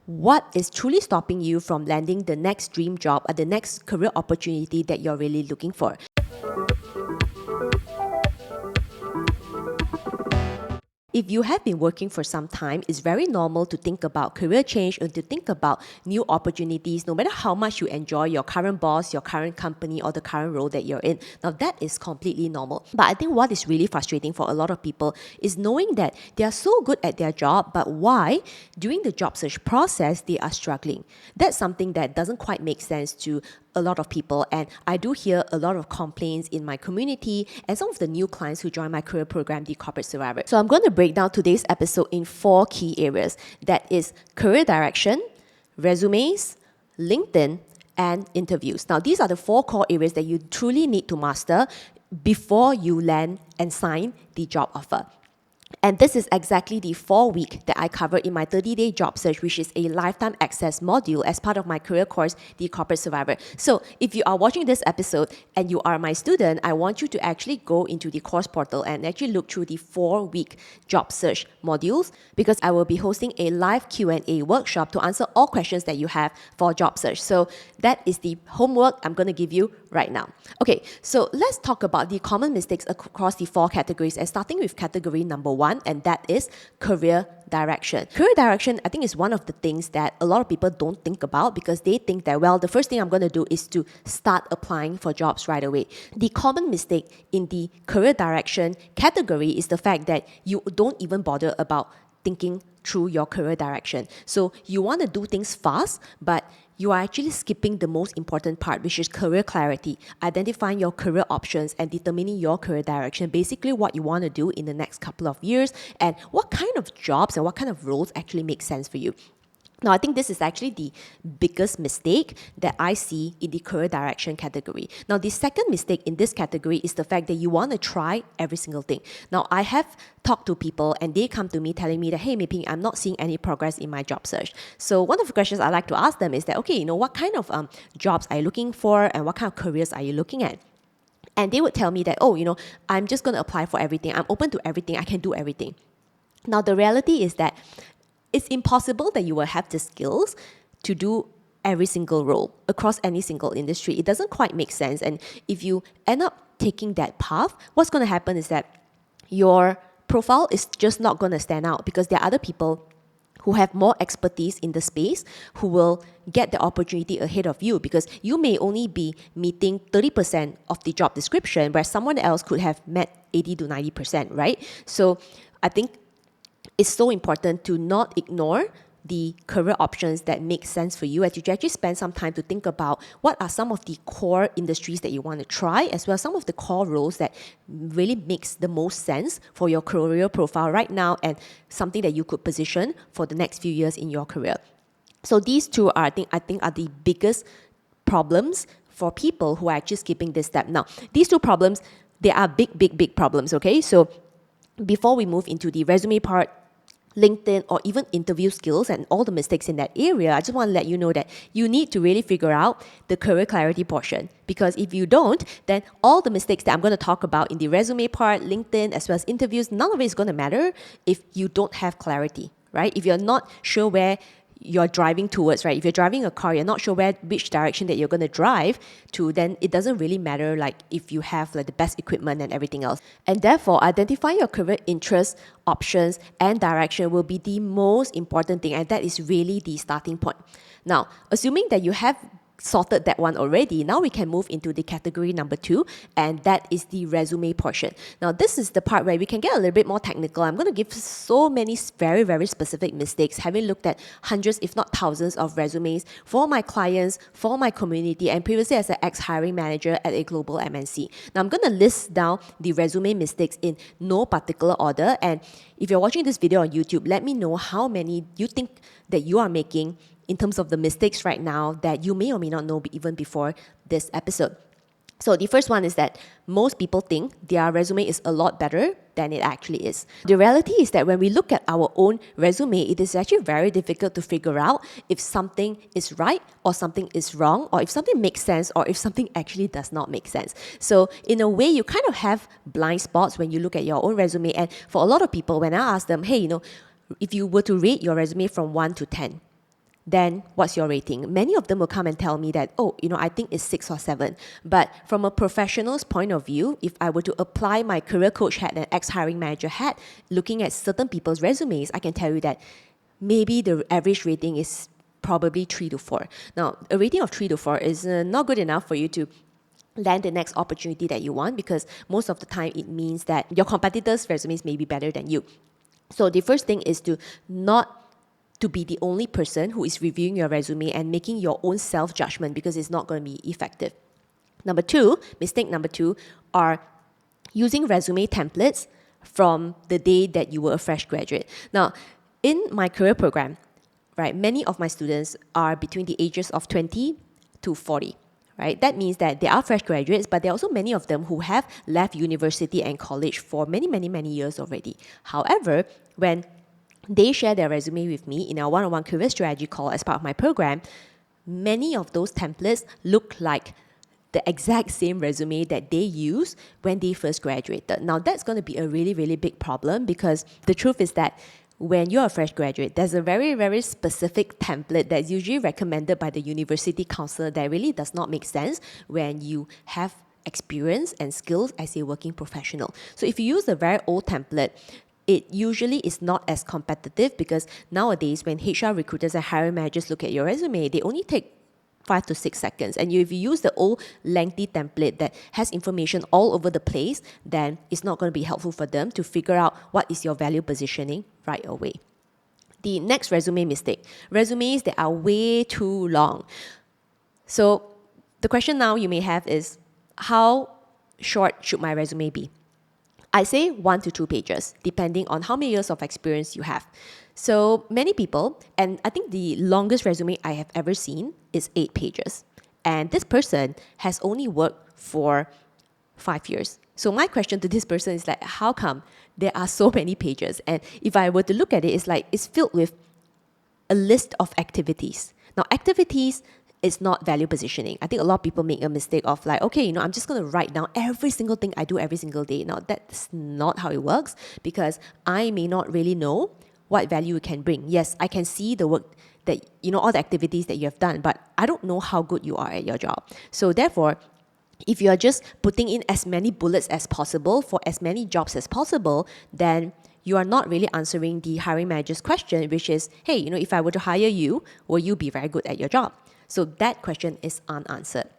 what is truly stopping you from landing the next dream job or the next career opportunity that you're really looking for. If you have been working for some time, it's very normal to think about career change and to think about new opportunities, no matter how much you enjoy your current boss, your current company, or the current role that you're in. Now, that is completely normal. But I think what is really frustrating for a lot of people is knowing that they are so good at their job, but why, during the job search process, they are struggling. That's something that doesn't quite make sense to a lot of people, and I do hear a lot of complaints in my community and some of the new clients who join my career program, The Corporate Survivor. So I'm going to break down today's episode in 4 key areas. That is career direction, resumes, LinkedIn, and interviews. Now, these are the 4 core areas that you truly need to master before you land and sign the job offer. And this is exactly the 4-week that I covered in my 30-day job search, which is a lifetime access module as part of my career course, The Corporate Survivor. So if you are watching this episode and you are my student, I want you to actually go into the course portal and actually look through the 4-week job search modules, because I will be hosting a live Q&A workshop to answer all questions that you have for job search. So that is the homework I'm going to give you right now. Okay, so let's talk about the common mistakes across the 4 categories, and starting with category number 1, and that is career direction. Career direction, I think, is one of the things that a lot of people don't think about, because they think that, well, the first thing I'm going to do is to start applying for jobs right away. The common mistake in the career direction category is the fact that you don't even bother about thinking through your career direction. So you want to do things fast, but you are actually skipping the most important part, which is career clarity, identifying your career options and determining your career direction, basically what you want to do in the next couple of years and what kind of jobs and what kind of roles actually make sense for you. Now, I think this is actually the biggest mistake that I see in the career direction category. Now, the second mistake in this category is the fact that you want to try every single thing. Now, I have talked to people and they come to me telling me that, hey, Mei Ping, I'm not seeing any progress in my job search. So one of the questions I like to ask them is that, okay, what kind of jobs are you looking for and what kind of careers are you looking at? And they would tell me that, I'm just going to apply for everything. I'm open to everything. I can do everything. Now, the reality is that it's impossible that you will have the skills to do every single role across any single industry. It doesn't quite make sense. And if you end up taking that path, what's going to happen is that your profile is just not going to stand out, because there are other people who have more expertise in the space who will get the opportunity ahead of you, because you may only be meeting 30% of the job description where someone else could have met 80 to 90%, right? So I think it's so important to not ignore the career options that make sense for you, as you actually spend some time to think about what are some of the core industries that you want to try, as well as some of the core roles that really makes the most sense for your career profile right now and something that you could position for the next few years in your career. So these two are, I think are the biggest problems for people who are actually skipping this step. Now, these two problems, they are big problems, okay? So before we move into the resume part, LinkedIn, or even interview skills and all the mistakes in that area, I just want to let you know that you need to really figure out the career clarity portion. Because if you don't, then all the mistakes that I'm going to talk about in the resume part, LinkedIn, as well as interviews, none of it is going to matter if you don't have clarity, right? If you're not sure where you're driving towards, right? If you're driving a car, you're not sure which direction that you're going to drive to, then it doesn't really matter like if you have like the best equipment and everything else. And therefore, identifying your career interests, options, and direction will be the most important thing, and that is really the starting point. Now, assuming that you have sorted that one already, now we can move into the category number 2, and that is the resume portion. Now, this is the part where we can get a little bit more technical. I'm going to give so many very, very specific mistakes, having looked at hundreds, if not thousands of resumes for my clients, for my community, and previously as an ex-hiring manager at a global MNC. Now, I'm going to list down the resume mistakes in no particular order, and if you're watching this video on YouTube, let me know how many you think that you are making in terms of the mistakes right now that you may or may not know even before this episode. So the first one is that most people think their resume is a lot better than it actually is. The reality is that when we look at our own resume, it is actually very difficult to figure out if something is right or something is wrong, or if something makes sense or if something actually does not make sense. So in a way, you kind of have blind spots when you look at your own resume. And for a lot of people, when I ask them, hey, if you were to rate your resume from 1 to 10, then what's your rating? Many of them will come and tell me that, oh, I think it's 6 or 7. But from a professional's point of view, if I were to apply my career coach hat and ex-hiring manager hat, looking at certain people's resumes, I can tell you that maybe the average rating is probably 3 to 4. Now, a rating of 3 to 4 is not good enough for you to land the next opportunity that you want, because most of the time it means that your competitors' resumes may be better than you. So the first thing is to not to be the only person who is reviewing your resume and making your own self-judgment, because it's not going to be effective. Mistake number two are using resume templates from the day that you were a fresh graduate. Now, in my career program, right, many of my students are between the ages of 20 to 40. Right? That means that they are fresh graduates, but there are also many of them who have left university and college for many, many, many years already. However, when they share their resume with me in our one-on-one career strategy call as part of my program, many of those templates look like the exact same resume that they used when they first graduated. Now, that's going to be a really, really big problem, because the truth is that when you're a fresh graduate, there's a very, very specific template that's usually recommended by the university counselor that really does not make sense when you have experience and skills as a working professional. So if you use a very old template, it usually is not as competitive, because nowadays when HR recruiters and hiring managers look at your resume, they only take 5 to 6 seconds. And if you use the old lengthy template that has information all over the place, then it's not going to be helpful for them to figure out what is your value positioning right away. The next resume mistake, resumes that are way too long. So the question now you may have is, how short should my resume be? I say 1 to 2 pages, depending on how many years of experience you have. So many people, and I think the longest resume I have ever seen is 8 pages. And this person has only worked for 5 years. So my question to this person is like, how come there are so many pages? And if I were to look at it, it's like it's filled with a list of activities. Now, activities is not value positioning. I think a lot of people make a mistake of like, okay, I'm just going to write down every single thing I do every single day. Now, that's not how it works, because I may not really know what value you can bring. Yes, I can see the work that, all the activities that you have done, but I don't know how good you are at your job. So therefore, if you are just putting in as many bullets as possible for as many jobs as possible, then you are not really answering the hiring manager's question, which is, hey, if I were to hire you, will you be very good at your job? So that question is unanswered.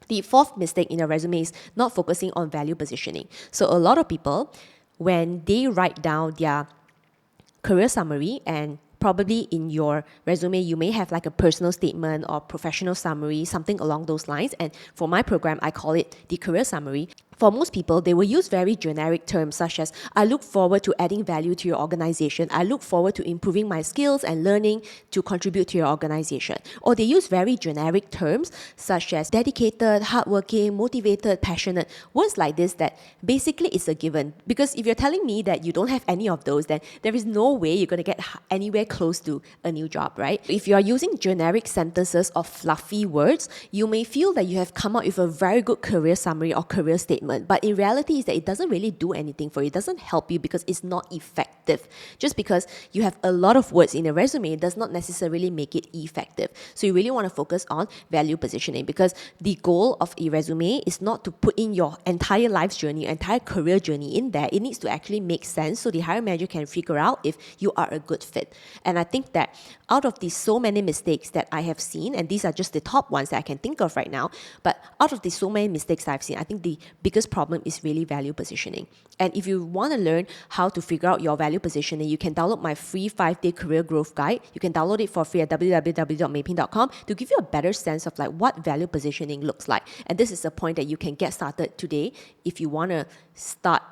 The fourth mistake in a resume is not focusing on value positioning. So a lot of people, when they write down their career summary, and probably in your resume, you may have like a personal statement or professional summary, something along those lines. And for my program, I call it the career summary. For most people, they will use very generic terms such as, I look forward to adding value to your organization. I look forward to improving my skills and learning to contribute to your organization. Or they use very generic terms such as dedicated, hardworking, motivated, passionate. Words like this that basically is a given. Because if you're telling me that you don't have any of those, then there is no way you're going to get anywhere close to a new job, right? If you are using generic sentences or fluffy words, you may feel that you have come up with a very good career summary or career statement. But in reality, is that it doesn't really do anything for you. It doesn't help you because it's not effective. Just because you have a lot of words in a resume does not necessarily make it effective. So you really want to focus on value positioning, because the goal of a resume is not to put in your entire life's journey, entire career journey in there. It needs to actually make sense so the hiring manager can figure out if you are a good fit. And I think that out of these so many mistakes that I have seen, and these are just the top ones that I can think of right now, but out of these so many mistakes I've seen, I think the biggest problem is really value positioning. And if you want to learn how to figure out your value positioning, you can download my free 5-day career growth guide. You can download it for free at www.meiping.com to give you a better sense of like what value positioning looks like. And this is a point that you can get started today if you want to start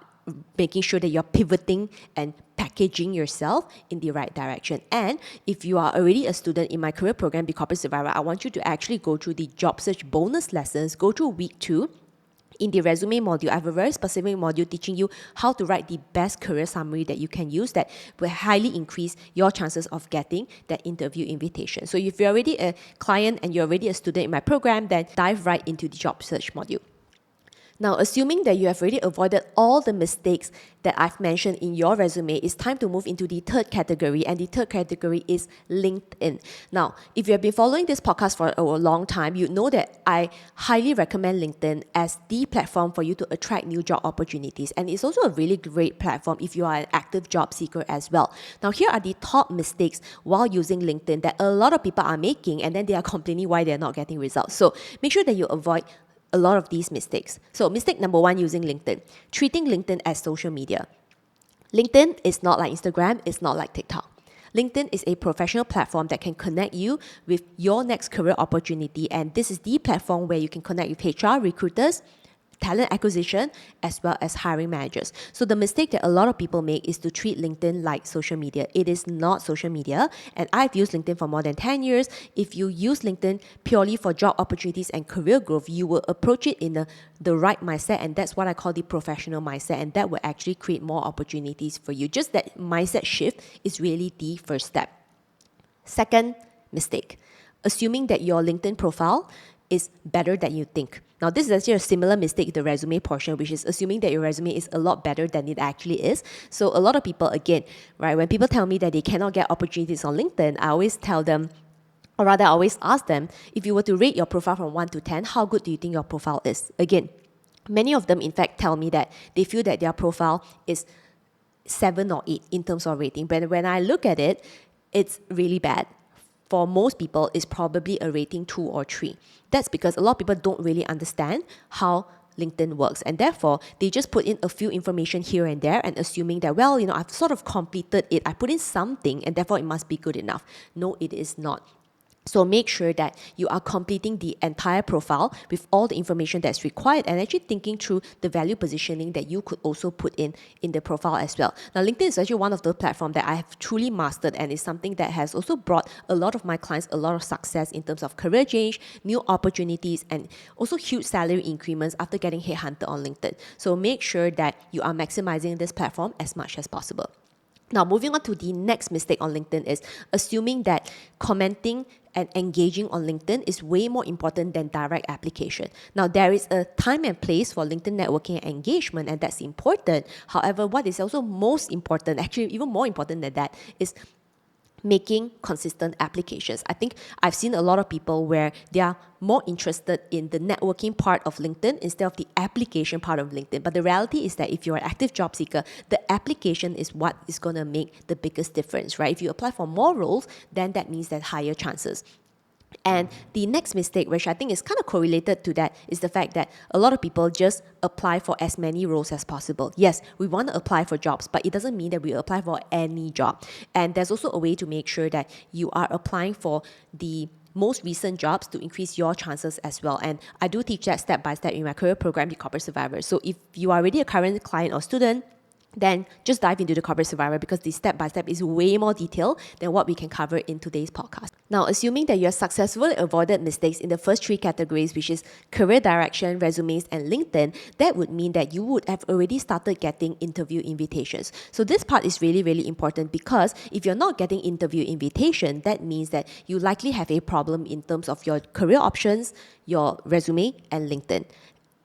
making sure that you're pivoting and packaging yourself in the right direction. And if you are already a student in my career program, Be Corporate Survivor, I want you to actually go through the job search bonus lessons, go through week 2. In the resume module, I have a very specific module teaching you how to write the best career summary that you can use that will highly increase your chances of getting that interview invitation. So if you're already a client and you're already a student in my program, then dive right into the job search module. Now, assuming that you have already avoided all the mistakes that I've mentioned in your resume, it's time to move into the third category, and the third category is LinkedIn. Now, if you have been following this podcast for a long time, you know that I highly recommend LinkedIn as the platform for you to attract new job opportunities, and it's also a really great platform if you are an active job seeker as well. Now, here are the top mistakes while using LinkedIn that a lot of people are making, and then they are complaining why they're not getting results. So make sure that you avoid a lot of these mistakes. So mistake number one using LinkedIn, treating LinkedIn as social media. LinkedIn is not like Instagram, it's not like TikTok. LinkedIn is a professional platform that can connect you with your next career opportunity, and this is the platform where you can connect with HR, recruiters, talent acquisition, as well as hiring managers. So the mistake that a lot of people make is to treat LinkedIn like social media. It is not social media, and I've used LinkedIn for more than 10 years. If you use LinkedIn purely for job opportunities and career growth, you will approach it in the right mindset, and that's what I call the professional mindset, and that will actually create more opportunities for you. Just that mindset shift is really the first step. Second mistake, assuming that your LinkedIn profile is better than you think. Now, this is actually a similar mistake in the resume portion, which is assuming that your resume is a lot better than it actually is. So a lot of people, again, right, when people tell me that they cannot get opportunities on LinkedIn, I always tell them, or rather I always ask them, if you were to rate your profile from 1 to 10, how good do you think your profile is? Again, many of them, in fact, tell me that they feel that their profile is 7 or 8 in terms of rating. But when I look at it, it's really bad. For most people, it's probably a rating 2 or 3. That's because a lot of people don't really understand how LinkedIn works, and therefore they just put in a few information here and there and assuming that, well, I've sort of completed it, I put in something and therefore it must be good enough. No, it is not. So make sure that you are completing the entire profile with all the information that's required and actually thinking through the value positioning that you could also put in the profile as well. Now, LinkedIn is actually one of the platforms that I have truly mastered, and it's something that has also brought a lot of my clients a lot of success in terms of career change, new opportunities, and also huge salary increments after getting headhunted on LinkedIn. So make sure that you are maximizing this platform as much as possible. Now, moving on to the next mistake on LinkedIn is assuming that commenting and engaging on LinkedIn is way more important than direct application. Now, there is a time and place for LinkedIn networking and engagement, and that's important. However, what is also most important, actually even more important than that, is making consistent applications. I think I've seen a lot of people where they are more interested in the networking part of LinkedIn instead of the application part of LinkedIn. But the reality is that if you're an active job seeker, the application is what is going to make the biggest difference, right? If you apply for more roles, then that means that higher chances. And the next mistake, which I think is kind of correlated to that, is the fact that a lot of people just apply for as many roles as possible. Yes, we want to apply for jobs, but it doesn't mean that we apply for any job. And there's also a way to make sure that you are applying for the most recent jobs to increase your chances as well. And I do teach that step by step in my career program, The Corporate Survivor. So if you are already a current client or student, then just dive into the Corporate Survivor, because the step-by-step is way more detailed than what we can cover in today's podcast. Now, assuming that you have successfully avoided mistakes in the first 3 categories, which is career direction, resumes, and LinkedIn, that would mean that you would have already started getting interview invitations. So this part is really, really important, because if you're not getting interview invitation, that means that you likely have a problem in terms of your career options, your resume, and LinkedIn.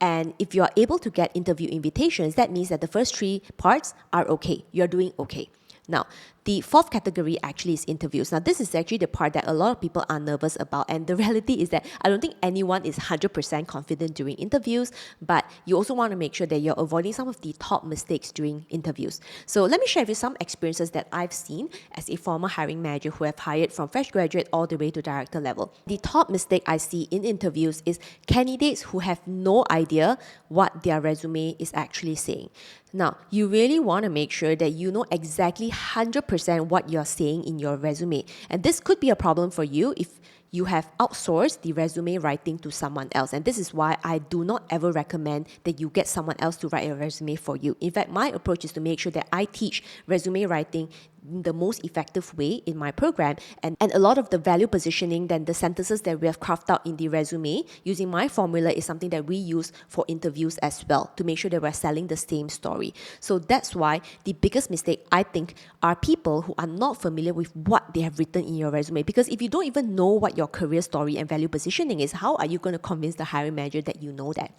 And if you are able to get interview invitations, that means that the first 3 parts are okay. You're doing okay. Now, the 4th category actually is interviews. Now, this is actually the part that a lot of people are nervous about. And the reality is that I don't think anyone is 100% confident during interviews, but you also want to make sure that you're avoiding some of the top mistakes during interviews. So let me share with you some experiences that I've seen as a former hiring manager who have hired from fresh graduate all the way to director level. The top mistake I see in interviews is candidates who have no idea what their resume is actually saying. Now, you really want to make sure that you know exactly 100% what you're saying in your resume. And this could be a problem for you if you have outsourced the resume writing to someone else. And this is why I do not ever recommend that you get someone else to write a resume for you. In fact, my approach is to make sure that I teach resume writing the most effective way in my program, and a lot of the value positioning, then the sentences that we have crafted out in the resume using my formula is something that we use for interviews as well to make sure that we're selling the same story. So that's why the biggest mistake, I think, are people who are not familiar with what they have written in your resume. Because if you don't even know what your career story and value positioning is, how are you going to convince the hiring manager that you know that?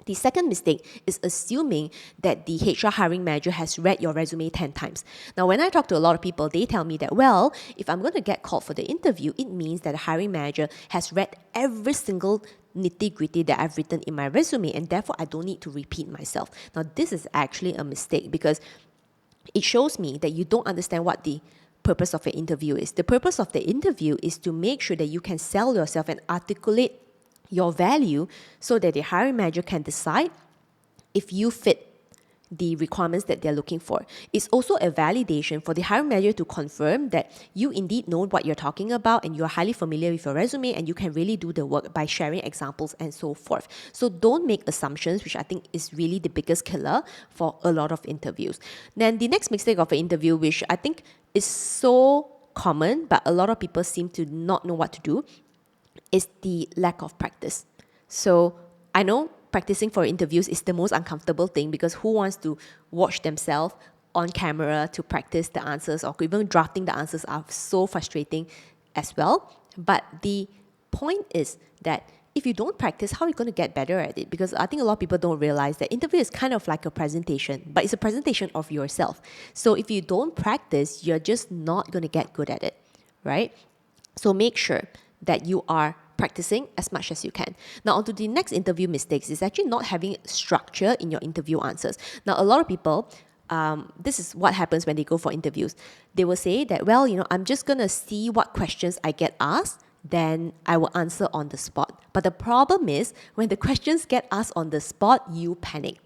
The second mistake is assuming that the HR hiring manager has read your resume 10 times. Now, when I talk to a lot of people, they tell me that, well, if I'm going to get called for the interview, it means that the hiring manager has read every single nitty-gritty that I've written in my resume, and therefore I don't need to repeat myself. Now, this is actually a mistake because it shows me that you don't understand what the purpose of an interview is. The purpose of the interview is to make sure that you can sell yourself and articulate your value so that the hiring manager can decide if you fit the requirements that they're looking for. It's also a validation for the hiring manager to confirm that you indeed know what you're talking about and you're highly familiar with your resume and you can really do the work by sharing examples and so forth. So don't make assumptions, which I think is really the biggest killer for a lot of interviews. Then the next mistake of an interview, which I think is so common, but a lot of people seem to not know what to do, is the lack of practice. So I know practicing for interviews is the most uncomfortable thing because who wants to watch themselves on camera to practice the answers, or even drafting the answers are so frustrating as well. But the point is that if you don't practice, how are you going to get better at it? Because I think a lot of people don't realize that interview is kind of like a presentation, but it's a presentation of yourself. So if you don't practice, you're just not going to get good at it, right? So make sure that you are practicing as much as you can. Now, on to the next interview mistakes is actually not having structure in your interview answers. Now, a lot of people, this is what happens when they go for interviews. They will say that, well, I'm just going to see what questions I get asked, then I will answer on the spot. But the problem is, when the questions get asked on the spot, you panic.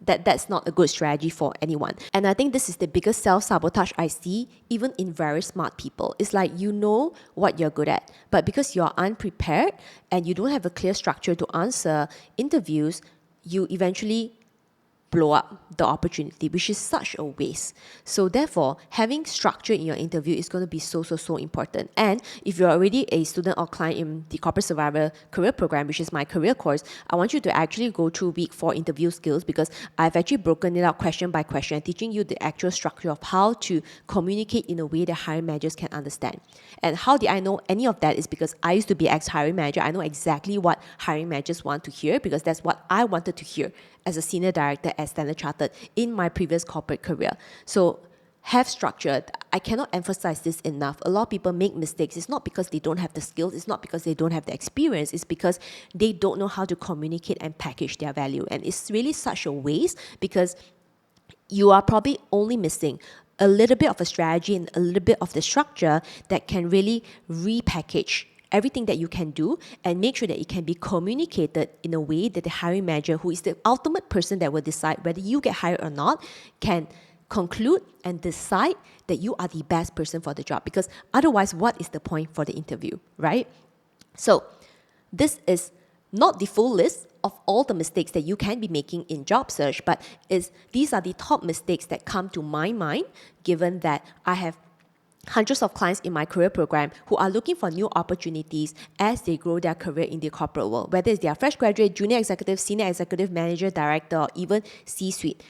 That's not a good strategy for anyone. And I think this is the biggest self-sabotage I see even in very smart people. It's like you know what you're good at, but because you're unprepared and you don't have a clear structure to answer interviews, you eventually blow up the opportunity, which is such a waste. So therefore, having structure in your interview is going to be so important. And if you're already a student or client in the Corporate Survivor Career Program, which is my career course, I want you to actually go through week 4 interview skills, because I've actually broken it out question by question, teaching you the actual structure of how to communicate in a way that hiring managers can understand. And how did I know any of that is because I used to be ex-hiring manager. I know exactly what hiring managers want to hear because that's what I wanted to hear as a senior director at Standard Chartered in my previous corporate career. So have structure. I cannot emphasize this enough. A lot of people make mistakes. It's not because they don't have the skills. It's not because they don't have the experience. It's because they don't know how to communicate and package their value. And it's really such a waste because you are probably only missing a little bit of a strategy and a little bit of the structure that can really repackage everything that you can do and make sure that it can be communicated in a way that the hiring manager, who is the ultimate person that will decide whether you get hired or not, can conclude and decide that you are the best person for the job. Because otherwise, what is the point for the interview, right? So this is not the full list of all the mistakes that you can be making in job search, but these are the top mistakes that come to my mind, given that I have hundreds of clients in my career program who are looking for new opportunities as they grow their career in the corporate world, whether it's their fresh graduate, junior executive, senior executive, manager, director, or even C-suite.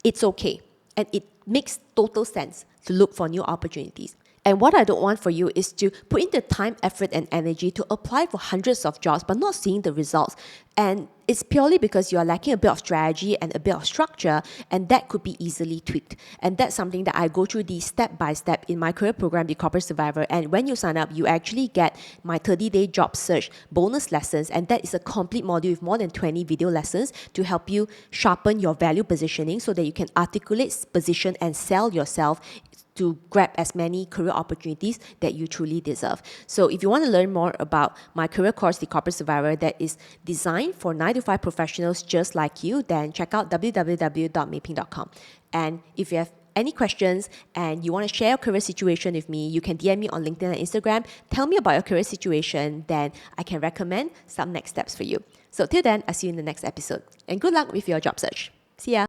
It's okay. And it makes total sense to look for new opportunities. And what I don't want for you is to put in the time, effort, and energy to apply for hundreds of jobs but not seeing the results. And it's purely because you're lacking a bit of strategy and a bit of structure, and that could be easily tweaked. And that's something that I go through the step-by-step in my career program, the Corporate Survivor. And when you sign up, you actually get my 30-day job search bonus lessons, and that is a complete module with more than 20 video lessons to help you sharpen your value positioning so that you can articulate, position, and sell yourself to grab as many career opportunities that you truly deserve. So if you want to learn more about my career course, The Corporate Survivor, that is designed for 9-to-5 professionals just like you, then check out www.meiping.com. And if you have any questions and you want to share your career situation with me, you can DM me on LinkedIn and Instagram. Tell me about your career situation, then I can recommend some next steps for you. So till then, I'll see you in the next episode. And good luck with your job search. See ya.